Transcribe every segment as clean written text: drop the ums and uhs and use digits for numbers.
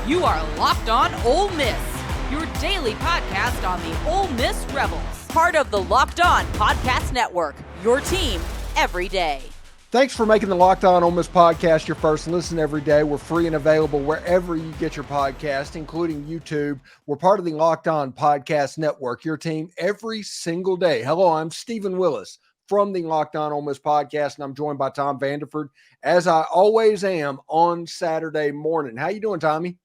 You are Locked On Ole Miss, your daily podcast on the Ole Miss Rebels. Part of the Locked On Podcast Network, your team every day. Thanks for making the Locked On Ole Miss podcast your first listen every day. We're free and available wherever you get your podcast, including YouTube. We're part of the Locked On Podcast Network, your team every single day. Hello, I'm Stephen Willis from the Locked On Ole Miss podcast, and I'm joined by Tom Vanderford, as I always am on Saturday morning. How you doing, Tommy?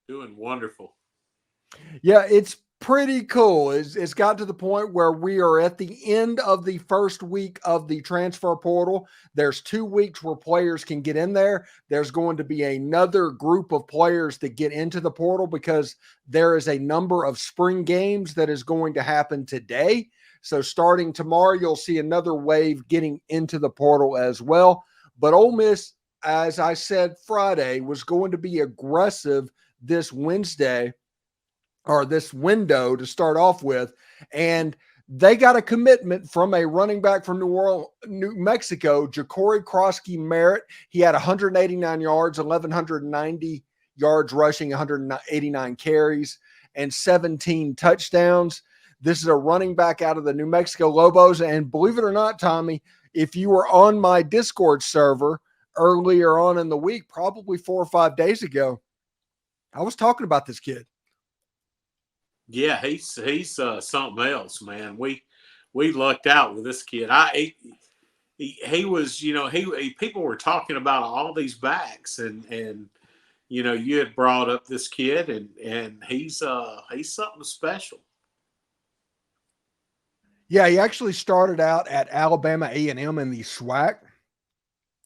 Doing wonderful. Yeah, it's pretty cool. It's got to the point where we are at the end of the first week of the transfer portal. There's 2 weeks where players can get in there. There's going to be another group of players that get into the portal because there is a number of spring games that is going to happen today. So starting tomorrow, you'll see another wave getting into the portal as well. But Ole Miss, as I said Friday, was going to be aggressive this Wednesday, or this window to start off with, and they got a commitment from a running back from New Mexico, Ja'Cory Krosky-Merritt. He had 189 yards, 1,190 yards rushing, 189 carries, and 17 touchdowns. This is a running back out of the New Mexico Lobos, and believe it or not, Tommy, if you were on my Discord server earlier on in the week, probably 4 or 5 days ago, I was talking about this kid. Yeah, he's something else, man. We lucked out with this kid. He was, people were talking about all these backs, and you had brought up this kid, and he's something special. Yeah, he actually started out at Alabama A&M in the SWAC.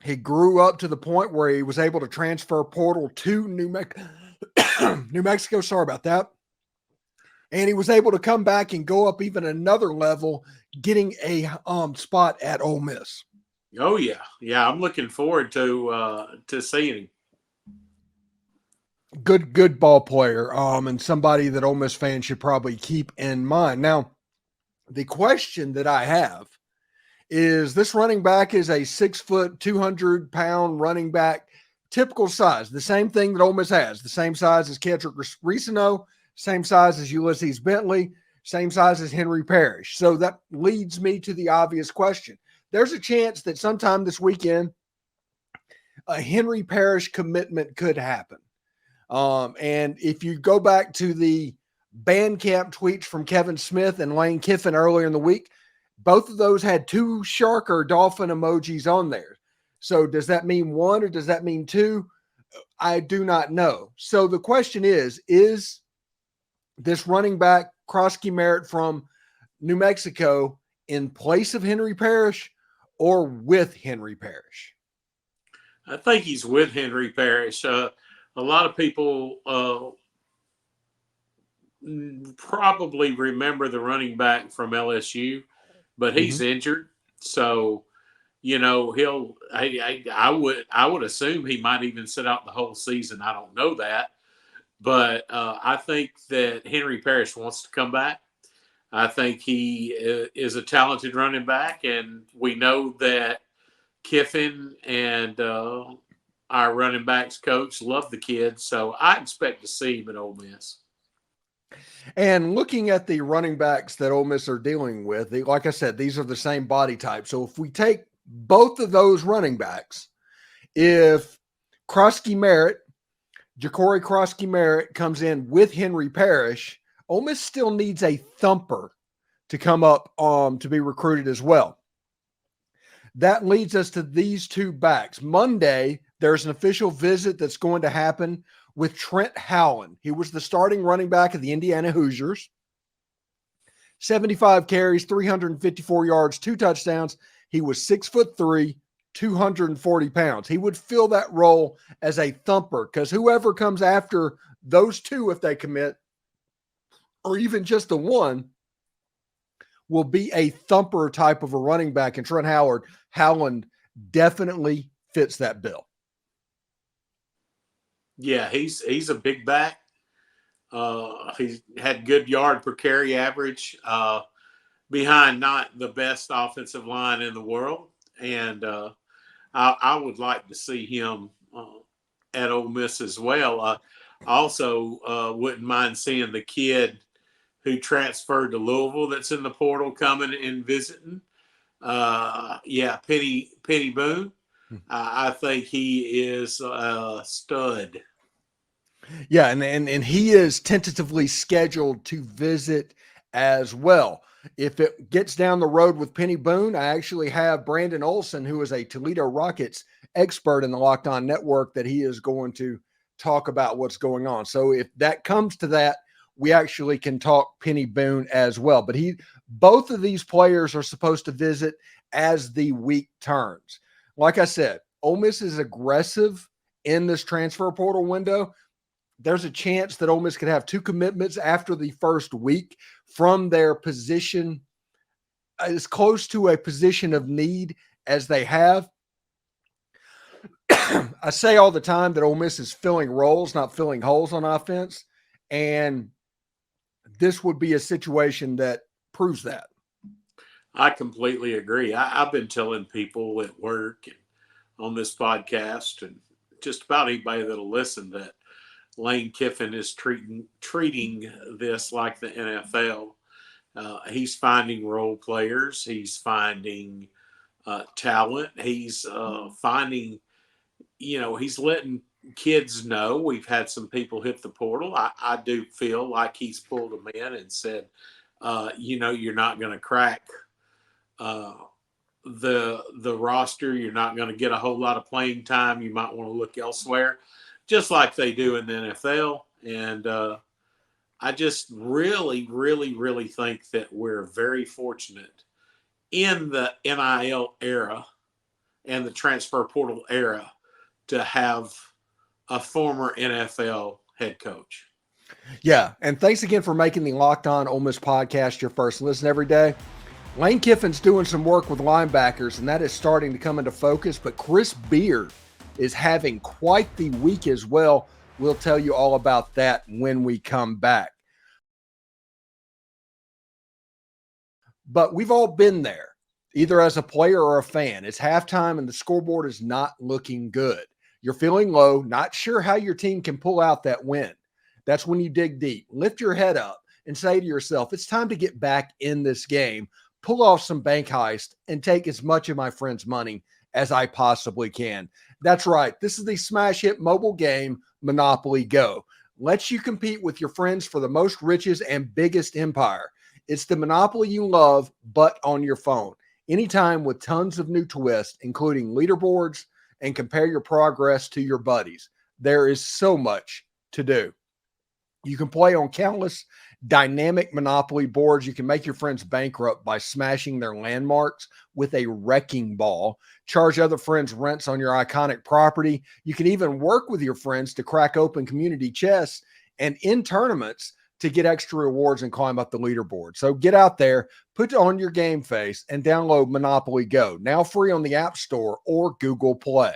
He grew up to the point where he was able to transfer portal to New Mexico. Sorry about that. And he was able to come back and go up even another level, getting a spot at Ole Miss. Oh yeah, I'm looking forward to seeing him. Good ball player, and somebody that Ole Miss fans should probably keep in mind. Now, the question that I have is: this running back is a 6 foot, 200-pound running back, typical size, the same thing that Ole Miss has, the same size as Kedrick Reesano, same size as Ulysses Bentley, same size as Henry Parrish. So that leads me to the obvious question. There's a chance that sometime this weekend, a Henry Parrish commitment could happen. And if you go back to the Bandcamp tweets from Kevin Smith and Lane Kiffin earlier in the week, both of those had 2 shark or dolphin emojis on there. So does that mean 1 or does that mean 2? I do not know. So the question is this running back, Krosky-Merritt from New Mexico, in place of Henry Parrish or with Henry Parrish? I think he's with Henry Parrish. A lot of people probably remember the running back from LSU, but he's injured. So, I would assume he might even sit out the whole season. I don't know that. But I think that Henry Parrish wants to come back. I think he is a talented running back, and we know that Kiffin and our running backs coach love the kid. So I expect to see him at Ole Miss. And looking at the running backs that Ole Miss are dealing with, like I said, these are the same body type. So if we take both of those running backs, if Ja'Cory Krosky-Merritt comes in with Henry Parrish, Ole Miss still needs a thumper to come up to be recruited as well. That leads us to these 2 backs. Monday, there's an official visit that's going to happen with Trent Howland. He was the starting running back of the Indiana Hoosiers. 75 carries, 354 yards, 2 touchdowns. He was 6'3", 240 pounds. He would fill that role as a thumper because whoever comes after those 2, if they commit, or even just the 1, will be a thumper type of a running back. And Trent Howland definitely fits that bill. Yeah, he's a big back. He's had good yard per carry average behind not the best offensive line in the world. And I would like to see him at Ole Miss as well. Also, wouldn't mind seeing the kid who transferred to Louisville that's in the portal coming and visiting. Penny Boone. I think he is a stud. Yeah, and he is tentatively scheduled to visit as well. If it gets down the road with Penny Boone, I actually have Brandon Olson, who is a Toledo Rockets expert in the Locked On Network, that he is going to talk about what's going on. So if that comes to that, we actually can talk Penny Boone as well. But both of these players are supposed to visit as the week turns. Like I said, Ole Miss is aggressive in this transfer portal window. There's a chance that Ole Miss could have 2 commitments after the first week from their position, as close to a position of need as they have. I say all the time that Ole Miss is filling roles, not filling holes on offense. And this would be a situation that proves that. I completely agree. I've been telling people at work and on this podcast and just about anybody that'll listen that Lane Kiffin is treating this like the NFL. He's finding role players. He's finding talent. He's finding, he's letting kids know. We've had some people hit the portal. I do feel like he's pulled them in and said, you're not going to crack the roster. You're not going to get a whole lot of playing time. You might want to look elsewhere, just like they do in the NFL. And I just really, really, really think that we're very fortunate in the NIL era and the transfer portal era to have a former NFL head coach. Yeah, and thanks again for making the Locked On Ole Miss podcast your first listen every day. Lane Kiffin's doing some work with linebackers, and that is starting to come into focus, but Chris Beard is having quite the week as well. We'll tell you all about that when we come back. But we've all been there, either as a player or a fan. It's halftime and the scoreboard is not looking good. You're feeling low, not sure how your team can pull out that win. That's when you dig deep, lift your head up, and say to yourself, it's time to get back in this game, pull off some bank heist, and take as much of my friends' money as I possibly can. That's right. This is the smash hit mobile game, Monopoly Go. Lets you compete with your friends for the most riches and biggest empire. It's the Monopoly you love, but on your phone. Anytime with tons of new twists, including leaderboards, and compare your progress to your buddies. There is so much to do. You can play on countless dynamic Monopoly boards. You can make your friends bankrupt by smashing their landmarks with a wrecking ball, charge other friends rents on your iconic property. You can even work with your friends to crack open community chests and in tournaments to get extra rewards and climb up the leaderboard. So get out there, put on your game face, and download Monopoly Go, now free on the App Store or Google Play.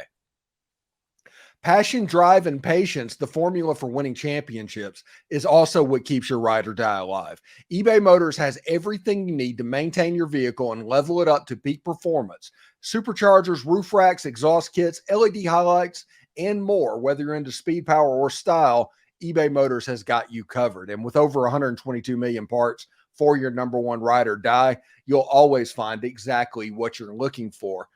Passion, drive, and patience, the formula for winning championships, is also what keeps your ride or die alive. eBay Motors has everything you need to maintain your vehicle and level it up to peak performance. Superchargers, roof racks, exhaust kits, LED highlights, and more. Whether you're into speed, power, or style, eBay Motors has got you covered. And with over 122 million parts for your number one ride or die, you'll always find exactly what you're looking for.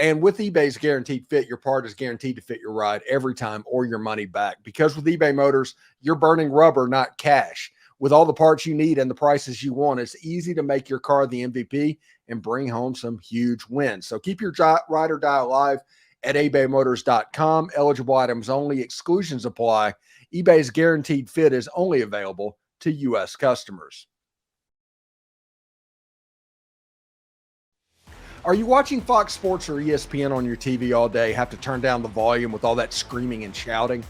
And with eBay's Guaranteed Fit, your part is guaranteed to fit your ride every time or your money back. Because with eBay Motors, you're burning rubber, not cash. With all the parts you need and the prices you want, it's easy to make your car the MVP and bring home some huge wins. So keep your ride or die alive at ebaymotors.com. Eligible items only. Exclusions apply. eBay's Guaranteed Fit is only available to U.S. customers. Are you watching Fox Sports or ESPN on your TV all day? Have to turn down the volume with all that screaming and shouting?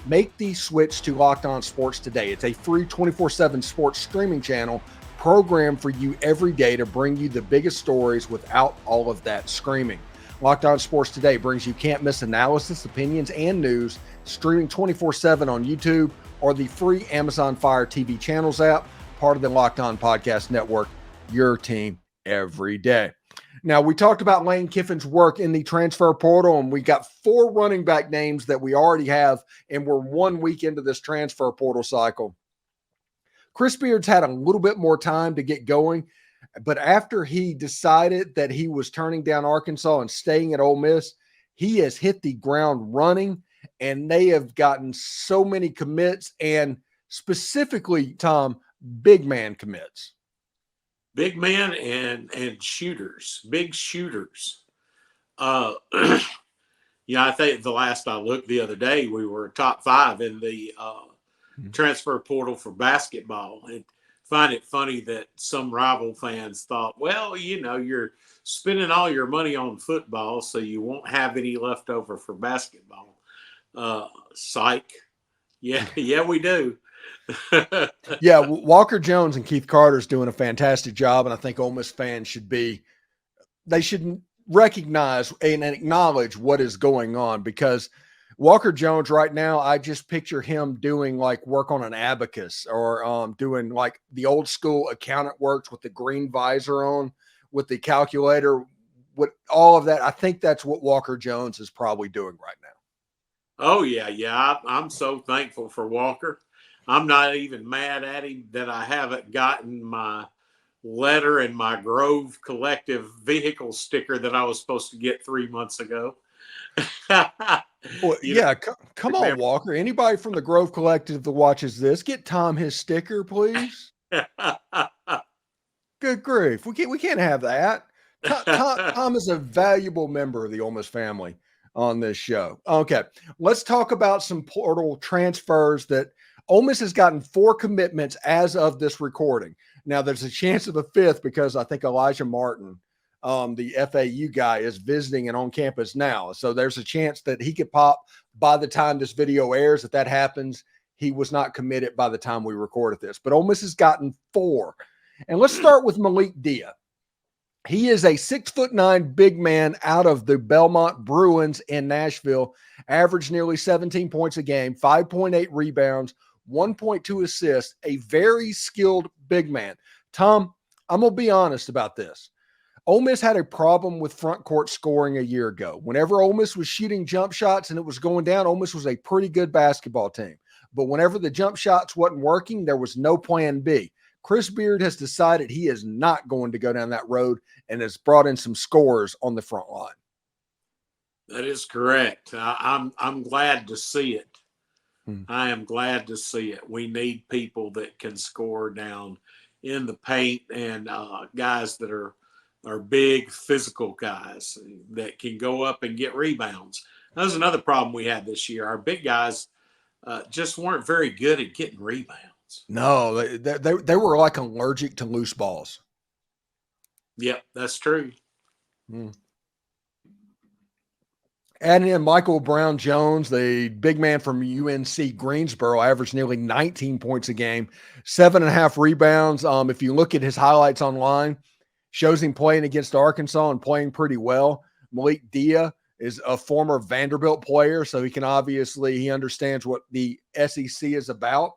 Make the switch to Locked On Sports today. It's a free 24/7 sports streaming channel programmed for you every day to bring you the biggest stories without all of that screaming. Locked On Sports Today brings you can't-miss analysis, opinions, and news, streaming 24/7 on YouTube or the free Amazon Fire TV channels app, part of the Locked On Podcast Network, your team every day. Now, we talked about Lane Kiffin's work in the transfer portal, and we got 4 running back names that we already have, and we're 1 week into this transfer portal cycle. Chris Beard's had a little bit more time to get going, but after he decided that he was turning down Arkansas and staying at Ole Miss, he has hit the ground running, and they have gotten so many commits, and specifically, Tom, big man commits. Big men and shooters, big shooters. I think the last I looked the other day, we were top 5 in the transfer portal for basketball. And find it funny that some rival fans thought, well, you're spending all your money on football, so you won't have any left over for basketball. Psych. Yeah, we do. Yeah, Walker Jones and Keith Carter's doing a fantastic job, and I think Ole Miss fans should recognize and acknowledge what is going on, because Walker Jones right now, I just picture him doing like work on an abacus, or doing like the old school accountant works with the green visor on with the calculator, with all of that. I think that's what Walker Jones is probably doing right now. Oh, yeah. I'm so thankful for Walker. I'm not even mad at him that I haven't gotten my letter and my Grove Collective vehicle sticker that I was supposed to get 3 months ago. Well, come on, Walker. Anybody from the Grove Collective that watches this, get Tom his sticker, please. Good grief. We can't have that. Tom is a valuable member of the Ole Miss family on this show. Okay, let's talk about some portal transfers that Ole Miss has gotten 4 commitments as of this recording. Now, there's a chance of a 5th because I think Elijah Martin, the FAU guy, is visiting and on campus now. So there's a chance that he could pop by the time this video airs. If that happens, he was not committed by the time we recorded this. But Ole Miss has gotten 4. And let's start with Malik Dia. He is a 6'9" big man out of the Belmont Bruins in Nashville, averaged nearly 17 points a game, 5.8 rebounds, 1.2 assists, a very skilled big man. Tom, I'm going to be honest about this. Ole Miss had a problem with front court scoring a year ago. Whenever Ole Miss was shooting jump shots and it was going down, Ole Miss was a pretty good basketball team. But whenever the jump shots wasn't working, there was no plan B. Chris Beard has decided he is not going to go down that road and has brought in some scorers on the front line. That is correct. I'm glad to see it. I am glad to see it. We need people that can score down in the paint, and guys that are big physical guys that can go up and get rebounds. That was another problem we had this year. Our big guys just weren't very good at getting rebounds. No, they were like allergic to loose balls. Yep, that's true. Adding in Michael Brown Jones, the big man from UNC Greensboro, averaged nearly 19 points a game, 7.5 rebounds. If you look at his highlights online, shows him playing against Arkansas and playing pretty well. Malik Dia is a former Vanderbilt player, so he understands what the SEC is about.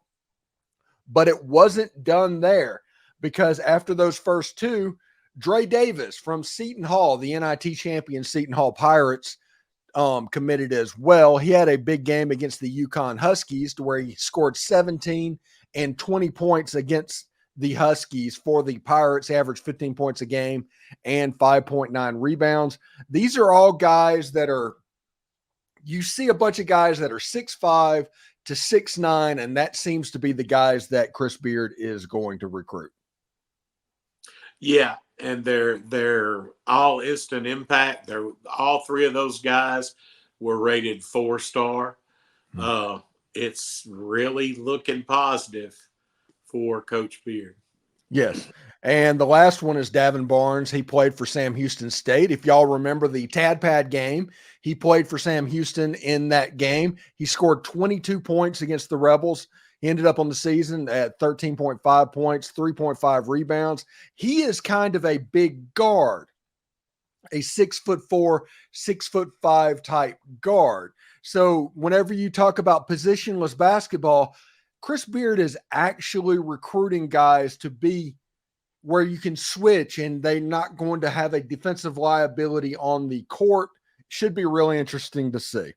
But it wasn't done there, because after those first 2, Dre Davis from Seton Hall, the NIT champion Seton Hall Pirates, committed as well. He had a big game against the UConn Huskies to where he scored 17 and 20 points against the Huskies for the Pirates, averaged 15 points a game and 5.9 rebounds. These are all guys that you see a bunch of guys that are 6'5" to 6'9", and that seems to be the guys that Chris Beard is going to recruit. Yeah, and they're all instant impact. All 3 of those guys were rated 4-star. It's really looking positive for Coach Beard. Yes. And the last one is Davin Barnes. He played for Sam Houston State. If y'all remember the Tadpad game, he played for Sam Houston in that game. He scored 22 points against the Rebels. He ended up on the season at 13.5 points, 3.5 rebounds. He is kind of a big guard, a 6'4", 6'5" type guard. So whenever you talk about positionless basketball, Chris Beard is actually recruiting guys to be where you can switch and they're not going to have a defensive liability on the court. Should be really interesting to see.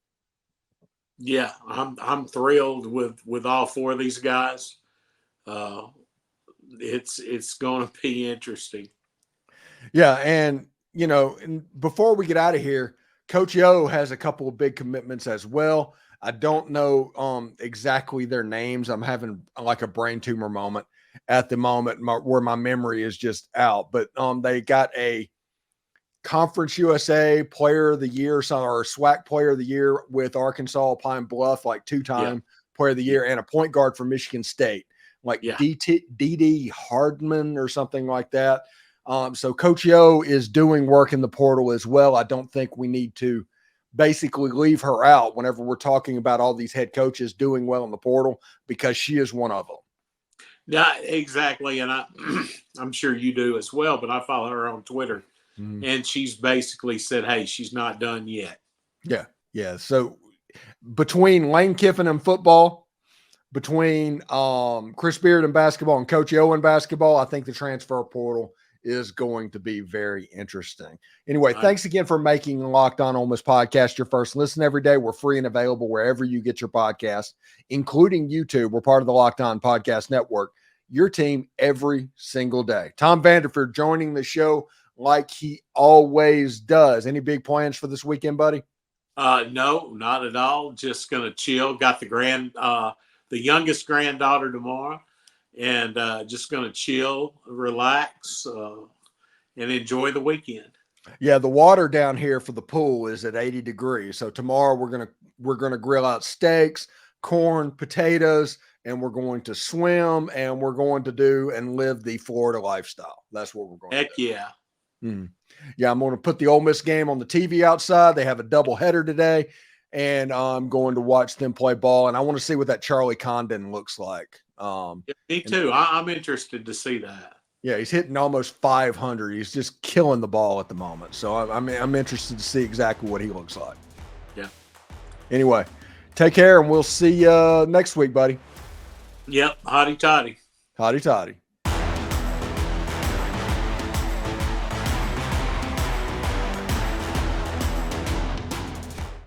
Yeah, I'm thrilled with all four of these guys. It's going to be interesting. Yeah, and before we get out of here, Coach Yo has a couple of big commitments as well. I don't know exactly their names. I'm having like a brain tumor moment at the moment where my memory is just out. But they got a Conference USA Player of the Year, or SWAC Player of the Year with Arkansas Pine Bluff, like two-time Player of the Year, and a point guard for Michigan State, like D.D. Hardman or something like that. So Coach Yo is doing work in the portal as well. I don't think we need to basically leave her out whenever we're talking about all these head coaches doing well in the portal, because she is one of them. Yeah, exactly. And I'm sure you do as well, but I follow her on Twitter. And she's basically said, hey, she's not done yet. Yeah. Yeah. So between Lane Kiffin and football, between Chris Beard and basketball and Coach Yo in basketball, I think the transfer portal is going to be very interesting. Anyway, thanks again for making Locked On Ole Miss podcast your first listen every day. We're free and available wherever you get your podcast, including YouTube. We're part of the Locked On Podcast Network, your team every single day. Tom Vanderford joining the show like he always does. Any big plans for this weekend, buddy? No, not at all. Just going to chill. Got the youngest granddaughter tomorrow, and just going to chill, relax, and enjoy the weekend. Yeah, the water down here for the pool is at 80 degrees. So tomorrow we're gonna grill out steaks, corn, potatoes, and we're going to swim, and we're going to do and live the Florida lifestyle. That's what we're going to do. Yeah. Yeah, I'm going to put the Ole Miss game on the TV outside. They have a doubleheader today, and I'm going to watch them play ball. And I want to see what that Charlie Condon looks like. Me too. I'm interested to see that. Yeah, he's hitting almost 500. He's just killing the ball at the moment. So I'm interested to see exactly what he looks like. Yeah. Anyway, take care, and we'll see you next week, buddy. Yep. Hotty toddy. Hotty toddy.